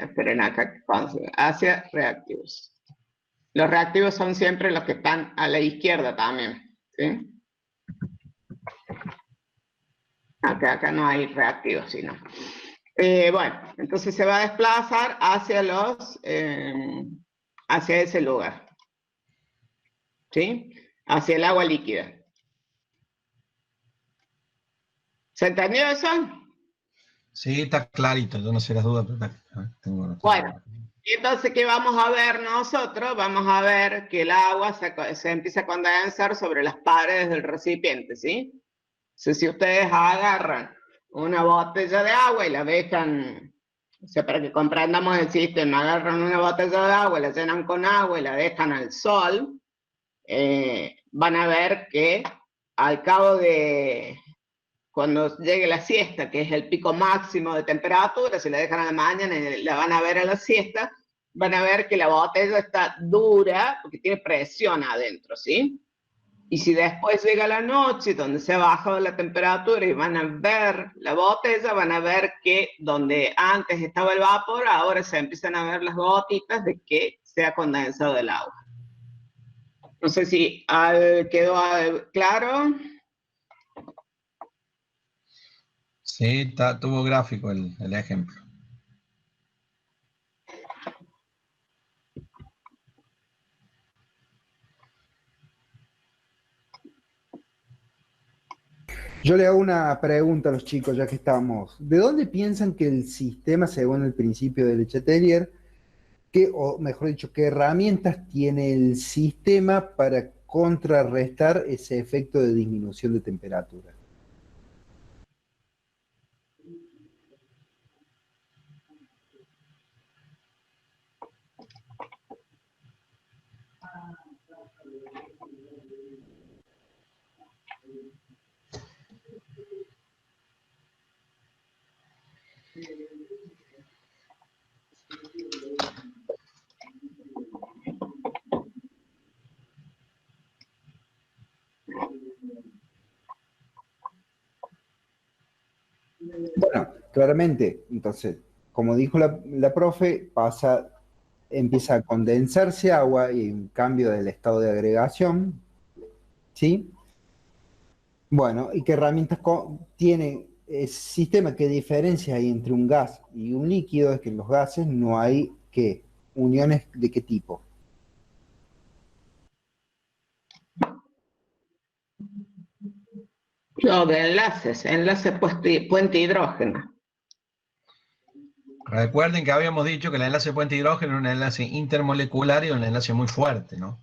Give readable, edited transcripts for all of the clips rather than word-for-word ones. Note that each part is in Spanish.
Esperen acá, hacia reactivos. Los reactivos son siempre los que están a la izquierda también, ¿sí? Acá no hay reactivos, sino. Bueno, entonces se va a desplazar hacia hacia ese lugar, ¿sí? Hacia el agua líquida. ¿Se entendió eso? Sí, está clarito, yo no sé las dudas, pero tengo... Bueno, entonces, ¿qué vamos a ver nosotros? Vamos a ver que el agua se empieza a condensar sobre las paredes del recipiente, ¿sí? Entonces, si ustedes agarran una botella de agua y la dejan, o sea, para que comprendamos el sistema, agarran una botella de agua, la llenan con agua y la dejan al sol, van a ver que al cabo de, cuando llegue la siesta, que es el pico máximo de temperatura, si la dejan a la mañana y la van a ver a la siesta, van a ver que la botella está dura porque tiene presión adentro, ¿sí? Y si después llega la noche, donde se ha bajado la temperatura y van a ver la botella, van a ver que donde antes estaba el vapor, ahora se empiezan a ver las gotitas de que se ha condensado el agua. No sé si quedó claro. Sí, tuvo gráfico el ejemplo. Yo le hago una pregunta a los chicos, ya que estamos. ¿De dónde piensan que el sistema, según el principio de Letelier, o mejor dicho, qué herramientas tiene el sistema para contrarrestar ese efecto de disminución de temperatura? Bueno, claramente, entonces, como dijo la profe, empieza a condensarse agua y un cambio del estado de agregación, ¿sí? Bueno, ¿y qué herramientas tiene el sistema? ¿Qué diferencia hay entre un gas y un líquido? Es que en los gases no hay, ¿qué? ¿Uniones de qué tipo? No, de enlaces puente hidrógeno. Recuerden que habíamos dicho que el enlace puente hidrógeno es un enlace intermolecular y un enlace muy fuerte, ¿no?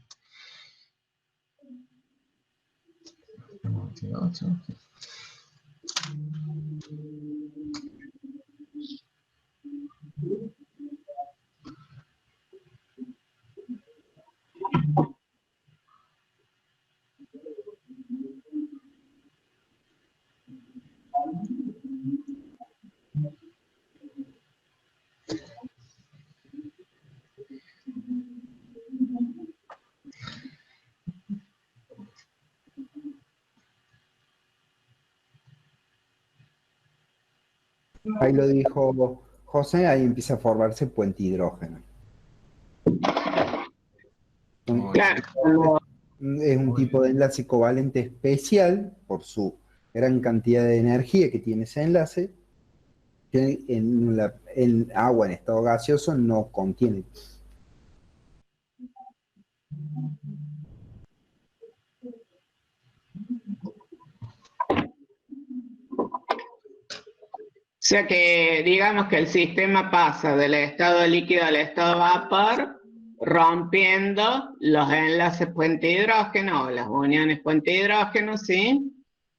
Ahí lo dijo José, ahí empieza a formarse puente hidrógeno. Claro. Es un tipo de enlace covalente especial por su gran cantidad de energía que tiene ese enlace, que el agua en estado gaseoso no contiene. O sea que digamos que el sistema pasa del estado líquido al estado vapor, rompiendo los enlaces puente hidrógeno o las uniones puente hidrógeno, ¿sí?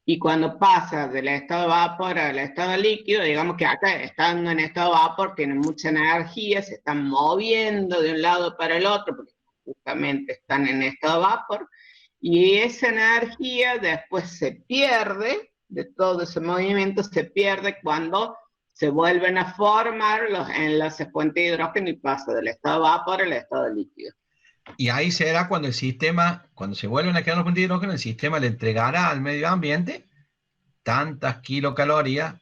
Y cuando pasa del estado vapor al estado líquido, digamos que acá, estando en estado vapor, tienen mucha energía, se están moviendo de un lado para el otro, porque justamente están en estado vapor, y esa energía después se pierde, de todo ese movimiento se pierde cuando se vuelven a formar los enlaces puente hidrógeno y pasa del estado vapor al estado líquido. Y ahí será cuando el sistema, cuando se vuelven a quedar los puentes de hidrógeno, el sistema le entregará al medio ambiente tantas kilocalorías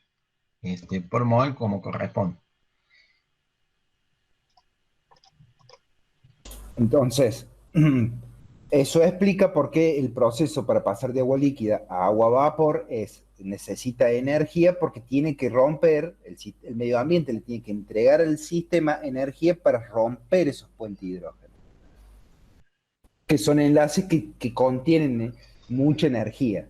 por mol como corresponde. Entonces, eso explica por qué el proceso para pasar de agua líquida a agua vapor necesita energía, porque tiene que romper, el medio ambiente le tiene que entregar al sistema energía para romper esos puentes de hidrógeno, que son enlaces que contienen mucha energía.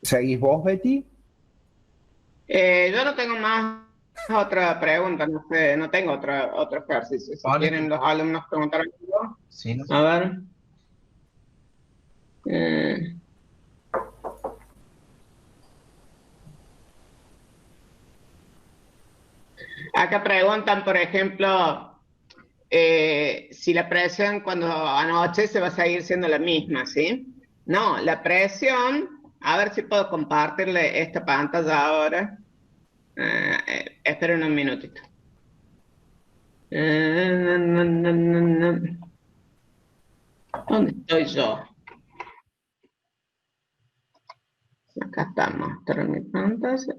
¿Seguís vos, Betty? Yo no tengo más otra pregunta, no sé, no tengo otro ejercicio. Si Ahora quieren los alumnos preguntar algo, sí, ¿no? a ver. Eh, Acá preguntan, por ejemplo, si la presión cuando anochece va a seguir siendo la misma, ¿sí? No, la presión, a ver si puedo compartirle esta pantalla ahora. Esperen un minutito. ¿Dónde estoy yo? Acá estamos, mostrar mi pantalla.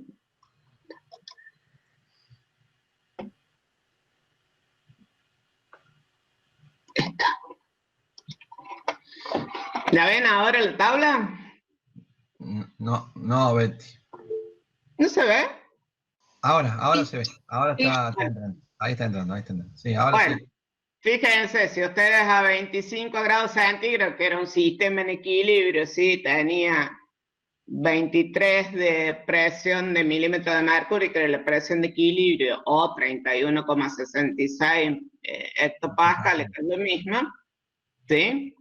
Esta. ¿La ven ahora la tabla? No, no, Betty. ¿No se ve? Ahora se ve. Ahora Y- está entrando. Ahí está entrando, ahí está entrando. Sí, ahora Bueno, sí. fíjense, si ustedes a 25 grados centígrados, que era un sistema en equilibrio, ¿sí? Tenía 23 de presión de milímetro de mercurio, que era la presión de equilibrio, o 31,66 hectopascales, que es lo mismo, ¿sí?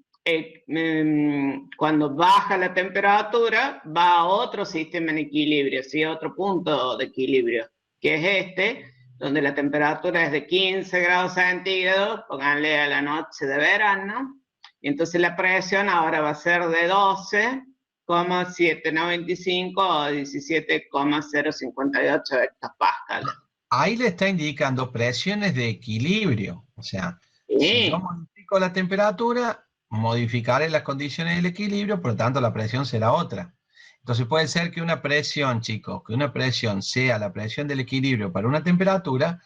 Cuando baja la temperatura, va a otro sistema en equilibrio, ¿sí? Otro punto de equilibrio, que es este, donde la temperatura es de 15 grados centígrados, pónganle a la noche de verano, y entonces la presión ahora va a ser de 12,795 o 17,058 hectopascales. Ahí le está indicando presiones de equilibrio. O sea, si yo Sí. modifico la temperatura, modificaré las condiciones del equilibrio, por lo tanto la presión será otra. Entonces puede ser que una presión, chicos, que una presión sea la presión del equilibrio para una temperatura,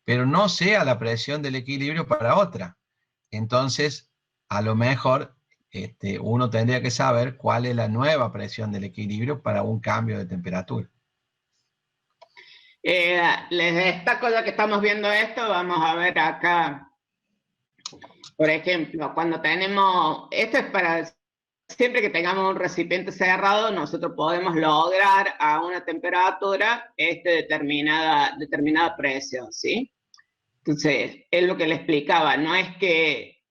pero no sea la presión del equilibrio para otra. Entonces, a lo mejor uno tendría que saber cuál es la nueva presión del equilibrio para un cambio de temperatura. Les destaco, ya que estamos viendo esto, vamos a ver acá, por ejemplo, cuando tenemos, esto es para, siempre que tengamos un recipiente cerrado, nosotros podemos lograr a una temperatura determinada presión, ¿sí? Entonces, es lo que le explicaba, no es que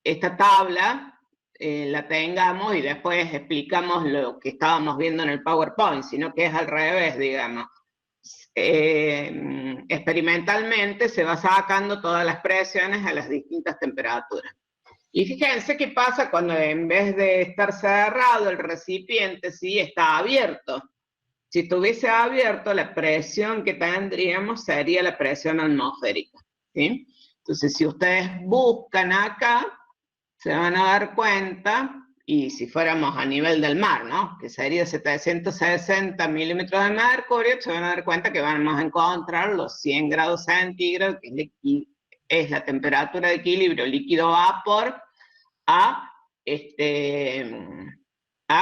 esta tabla la tengamos y después explicamos lo que estábamos viendo en el PowerPoint, sino que es al revés, digamos. Experimentalmente se va sacando todas las presiones a las distintas temperaturas. Y fíjense qué pasa cuando en vez de estar cerrado el recipiente, sí está abierto. Si estuviese abierto, la presión que tendríamos sería la presión atmosférica, ¿sí? Entonces, si ustedes buscan acá, se van a dar cuenta, y si fuéramos a nivel del mar, ¿no? Que sería 760 milímetros de mercurio, se van a dar cuenta que vamos a encontrar los 100 grados centígrados, que es la temperatura de equilibrio líquido-vapor, a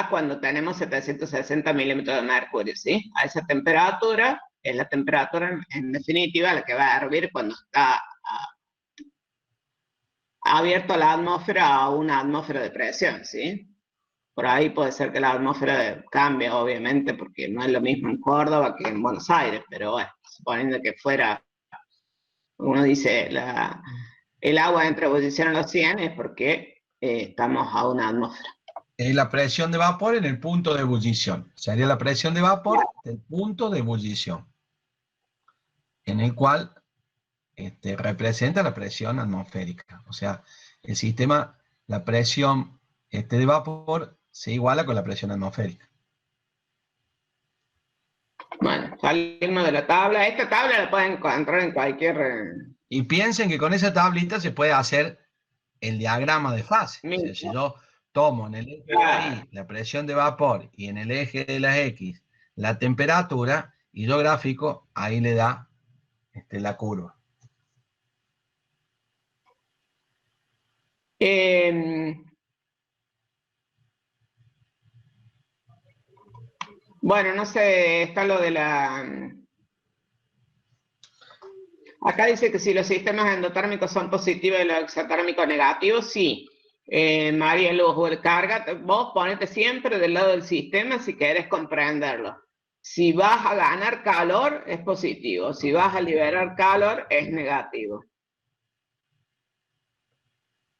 cuando tenemos 760 milímetros de mercurio, ¿sí? A esa temperatura es la temperatura, en definitiva, la que va a hervir cuando está abierto a la atmósfera a una atmósfera de presión, ¿sí? Por ahí puede ser que la atmósfera cambie, obviamente, porque no es lo mismo en Córdoba que en Buenos Aires, pero bueno, suponiendo que fuera, uno dice, el agua entra a ebullición a los 100 es porque estamos a una atmósfera. La presión de vapor en el punto de ebullición. Sería la presión de vapor del punto de ebullición, en el cual representa la presión atmosférica. O sea, el sistema la presión de vapor se iguala con la presión atmosférica. Bueno, salimos de la tabla. Esta tabla la pueden encontrar en cualquier... Y piensen que con esa tablita se puede hacer el diagrama de fase. O sea, si yo tomo en el eje de la Y la presión de vapor y en el eje de la X la temperatura, y yo gráfico, ahí le da la curva. Bueno, no sé, está lo de la... Acá dice que si los sistemas endotérmicos son positivos y los exotérmicos negativos, sí. María Luz, carga, vos ponete siempre del lado del sistema si querés comprenderlo. Si vas a ganar calor, es positivo. Si vas a liberar calor, es negativo.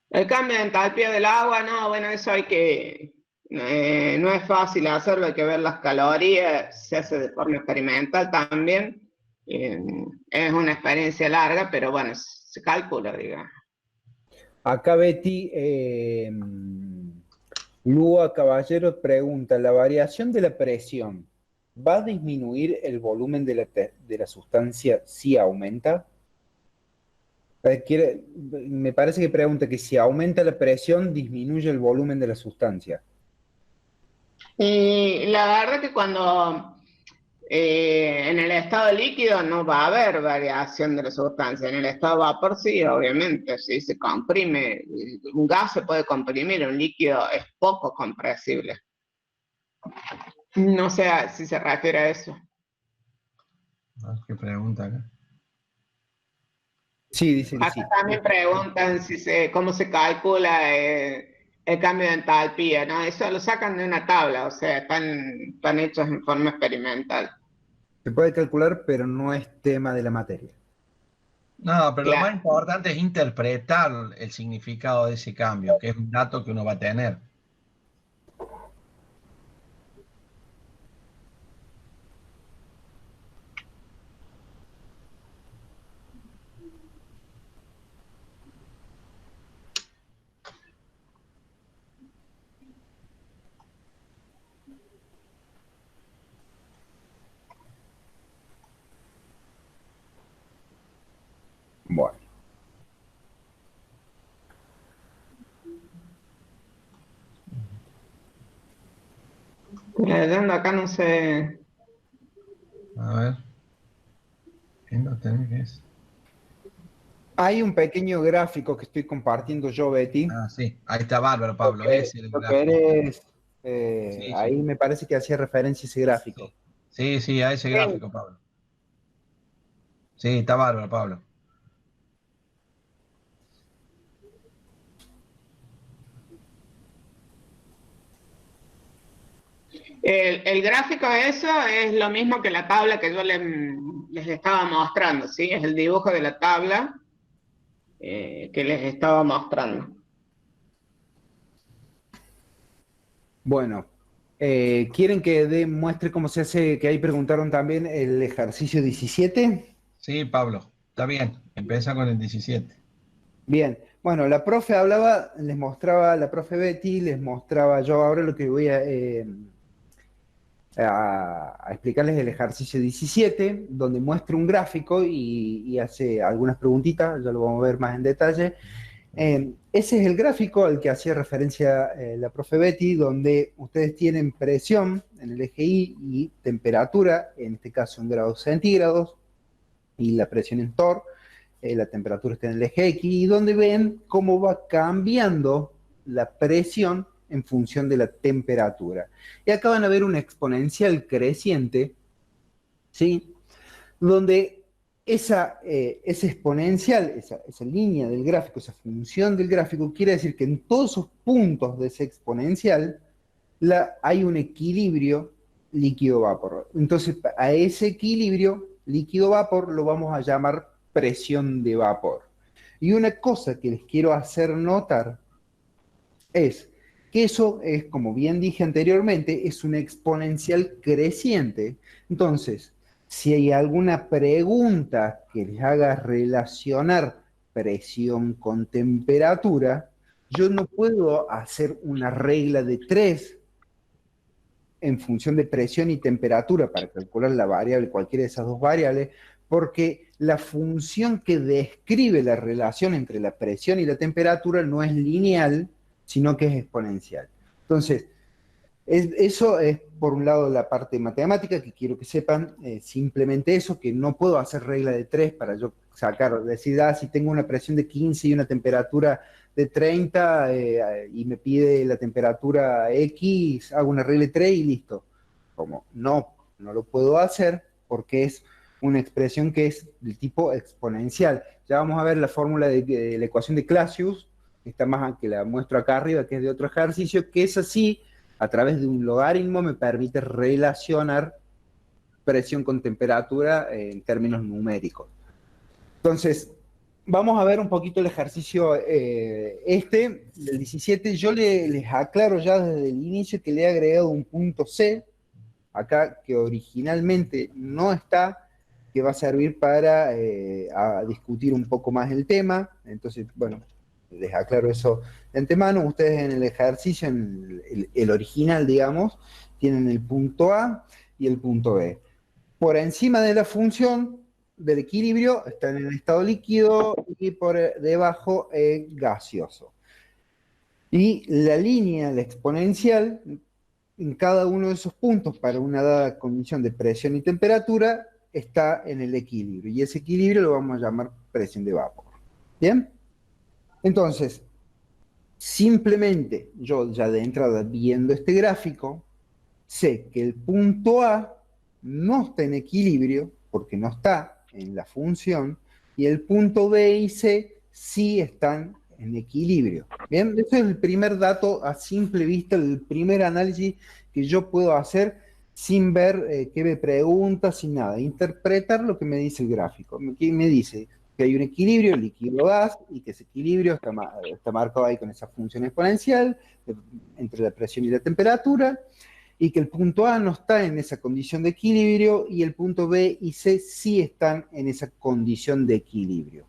El cambio de entalpía del agua, no, bueno, eso hay que... no es fácil hacerlo, hay que ver las calorías, se hace de forma experimental también. Es una experiencia larga, pero bueno, se calcula, digamos. Acá Betty, Lua Caballero pregunta, ¿la variación de la presión va a disminuir el volumen de la sustancia si aumenta? Me parece que pregunta que si aumenta la presión, disminuye el volumen de la sustancia. Y la verdad que cuando en el estado líquido no va a haber variación de la sustancia. En el estado vapor sí, obviamente, si se comprime, un gas se puede comprimir, un líquido es poco compresible. No sé si se refiere a eso. ¿Qué pregunta acá? Sí, dicen que Acá sí. también preguntan cómo se calcula el cambio de entalpía, ¿no? Eso lo sacan de una tabla, o sea, están hechos en forma experimental. Se puede calcular, pero no es tema de la materia. No, pero lo Claro. más importante es interpretar el significado de ese cambio, que es un dato que uno va a tener. Bueno. Leyendo acá no sé. A ver. ¿Qué es? Hay un pequeño gráfico que estoy compartiendo yo, Betty. Ah, sí. Ahí está bárbaro, Pablo. Ese es el Lo gráfico. querés, Sí, ahí sí. me parece que hacía referencia a ese gráfico. Sí, sí, a ese gráfico, Pablo. Sí, está bárbaro, Pablo. El gráfico de eso es lo mismo que la tabla que yo les estaba mostrando, ¿sí? Es el dibujo de la tabla que les estaba mostrando. Bueno, ¿quieren que muestre cómo se hace? Que ahí preguntaron también el ejercicio 17. Sí, Pablo. Está bien. Empieza con el 17. Bien, bueno, la profe hablaba, les mostraba, la profe Betty, les mostraba yo ahora lo que voy a explicarles el ejercicio 17, donde muestra un gráfico y hace algunas preguntitas, ya lo vamos a ver más en detalle. Ese es el gráfico al que hacía referencia la profe Betty, donde ustedes tienen presión en el eje Y y temperatura, en este caso en grados centígrados, y la presión en torr, la temperatura está en el eje X, y donde ven cómo va cambiando la presión en función de la temperatura. Y acá van a ver una exponencial creciente, ¿sí? Donde esa exponencial, esa línea del gráfico, esa función del gráfico, quiere decir que en todos esos puntos de esa exponencial hay un equilibrio líquido-vapor. Entonces, a ese equilibrio líquido-vapor lo vamos a llamar presión de vapor. Y una cosa que les quiero hacer notar es que eso es, como bien dije anteriormente, es una exponencial creciente. Entonces, si hay alguna pregunta que les haga relacionar presión con temperatura, yo no puedo hacer una regla de 3 en función de presión y temperatura para calcular la variable, cualquiera de esas dos variables, porque la función que describe la relación entre la presión y la temperatura no es lineal, sino que es exponencial. Entonces, eso es por un lado la parte matemática, que quiero que sepan simplemente eso, que no puedo hacer regla de 3 para yo sacar, decir, si tengo una presión de 15 y una temperatura de 30 y me pide la temperatura X, hago una regla de 3 y listo. Como no lo puedo hacer porque es una expresión que es del tipo exponencial. Ya vamos a ver la fórmula de la ecuación de Clausius, que está más, que la muestro acá arriba, que es de otro ejercicio, que es así, a través de un logaritmo me permite relacionar presión con temperatura en términos numéricos. Entonces, vamos a ver un poquito el ejercicio del 17. Yo les aclaro ya desde el inicio que le he agregado un punto C, acá que originalmente no está, que va a servir para a discutir un poco más el tema. Entonces, bueno, les aclaro eso de antemano. Ustedes en el ejercicio, en el original, digamos, tienen el punto A y el punto B. Por encima de la función del equilibrio está en el estado líquido y por debajo gaseoso. Y la línea, la exponencial, en cada uno de esos puntos para una dada condición de presión y temperatura está en el equilibrio. Y ese equilibrio lo vamos a llamar presión de vapor. ¿Bien? Entonces, simplemente yo ya de entrada viendo este gráfico, sé que el punto A no está en equilibrio porque no está en la función, y el punto B y C sí están en equilibrio. Bien, ese es el primer dato a simple vista, el primer análisis que yo puedo hacer sin ver qué me pregunta, sin nada, interpretar lo que me dice el gráfico. Me dice que hay un equilibrio líquido-gas y que ese equilibrio está marcado ahí con esa función exponencial entre la presión y la temperatura, y que el punto A no está en esa condición de equilibrio y el punto B y C sí están en esa condición de equilibrio.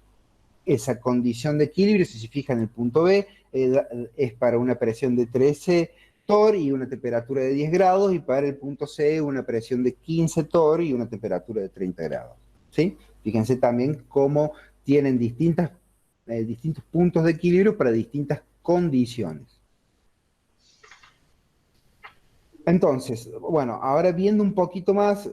Esa condición de equilibrio, si se fijan en el punto B, es para una presión de 13 torr y una temperatura de 10 grados, y para el punto C una presión de 15 torr y una temperatura de 30 grados. ¿Sí? Fíjense también cómo tienen distintos puntos de equilibrio para distintas condiciones. Entonces, bueno, ahora viendo un poquito más,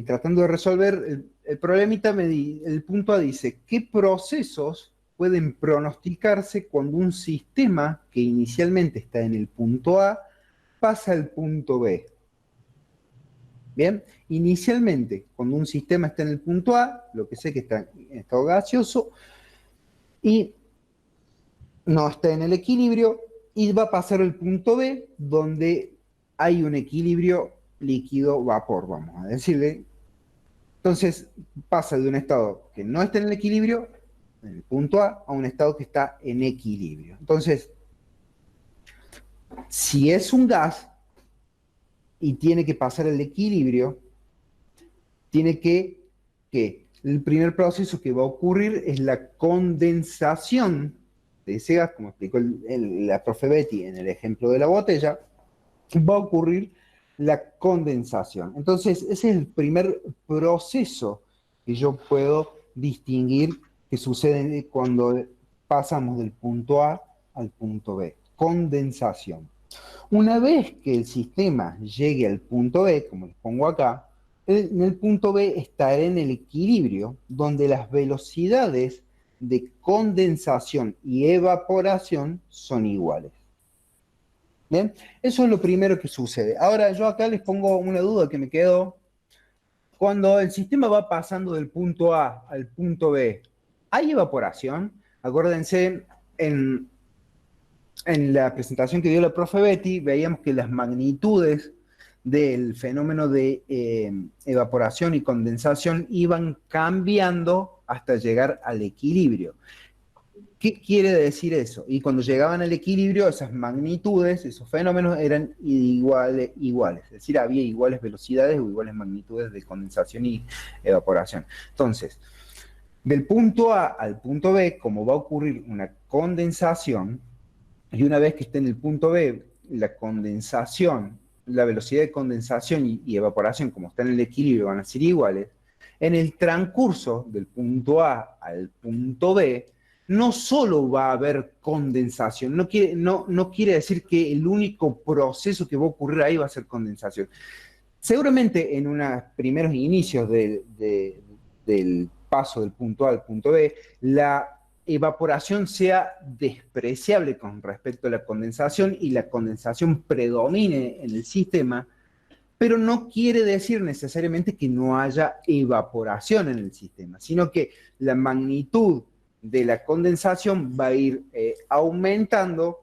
tratando de resolver el problemita, el punto A dice, ¿qué procesos pueden pronosticarse cuando un sistema que inicialmente está en el punto A pasa al punto B? Bien, inicialmente, cuando un sistema está en el punto A, lo que sé que está en estado gaseoso y no está en el equilibrio, y va a pasar al punto B, donde hay un equilibrio líquido-vapor, vamos a decirle. Entonces pasa de un estado que no está en el equilibrio, en el punto A un estado que está en equilibrio. Entonces, si es un gas y tiene que pasar al equilibrio, tiene que el primer proceso que va a ocurrir es la condensación de ese gas, como explicó la profe Betty en el ejemplo de la botella, va a ocurrir la condensación. Entonces, ese es el primer proceso que yo puedo distinguir que sucede cuando pasamos del punto A al punto B. Condensación. Una vez que el sistema llegue al punto B, como les pongo acá, en el punto B estará en el equilibrio, donde las velocidades de condensación y evaporación son iguales. ¿Bien? Eso es lo primero que sucede. Ahora, yo acá les pongo una duda que me quedó. Cuando el sistema va pasando del punto A al punto B, ¿hay evaporación? Acuérdense, en la presentación que dio la profe Betty, veíamos que las magnitudes del fenómeno de evaporación y condensación iban cambiando hasta llegar al equilibrio. ¿Qué quiere decir eso? Y cuando llegaban al equilibrio, esas magnitudes, esos fenómenos eran iguales. Es decir, había iguales velocidades o iguales magnitudes de condensación y evaporación. Entonces, Del punto A al punto B, como va a ocurrir una condensación, y una vez que esté en el punto B, la condensación, la velocidad de condensación y evaporación, como está en el equilibrio, van a ser iguales, en el transcurso del punto A al punto B, no solo va a haber condensación, no quiere decir que el único proceso que va a ocurrir ahí va a ser condensación. Seguramente en unos primeros inicios del paso del punto A al punto B, la evaporación sea despreciable con respecto a la condensación y la condensación predomine en el sistema, pero no quiere decir necesariamente que no haya evaporación en el sistema, sino que la magnitud de la condensación va a ir aumentando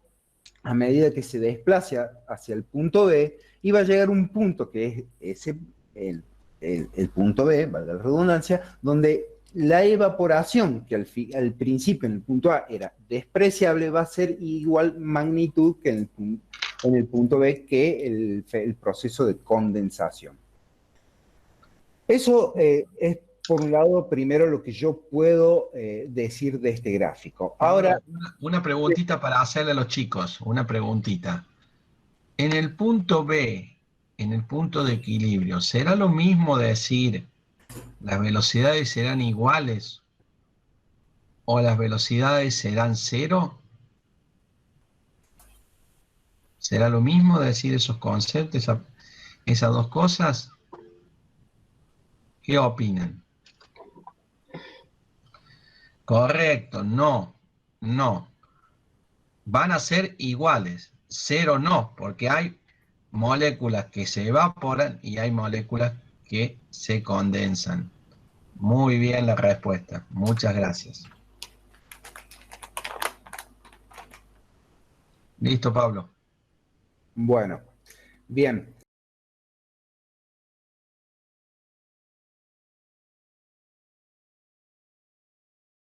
a medida que se desplaza hacia el punto B y va a llegar a un punto que es el punto B, valga la redundancia, donde la evaporación, que al principio en el punto A era despreciable, va a ser igual magnitud que en el punto B que el proceso de condensación. Eso es, por un lado, primero lo que yo puedo decir de este gráfico. Ahora, una preguntita para hacerle a los chicos, una preguntita. En el punto B, en el punto de equilibrio, ¿será lo mismo decir las velocidades serán iguales o las velocidades serán cero? ¿Será lo mismo decir esos conceptos, esas dos cosas? ¿Qué opinan? Correcto, no. Van a ser iguales, cero no, porque hay moléculas que se evaporan y hay moléculas que se condensan. Muy bien la respuesta, muchas gracias. Listo, Pablo. Bueno, bien.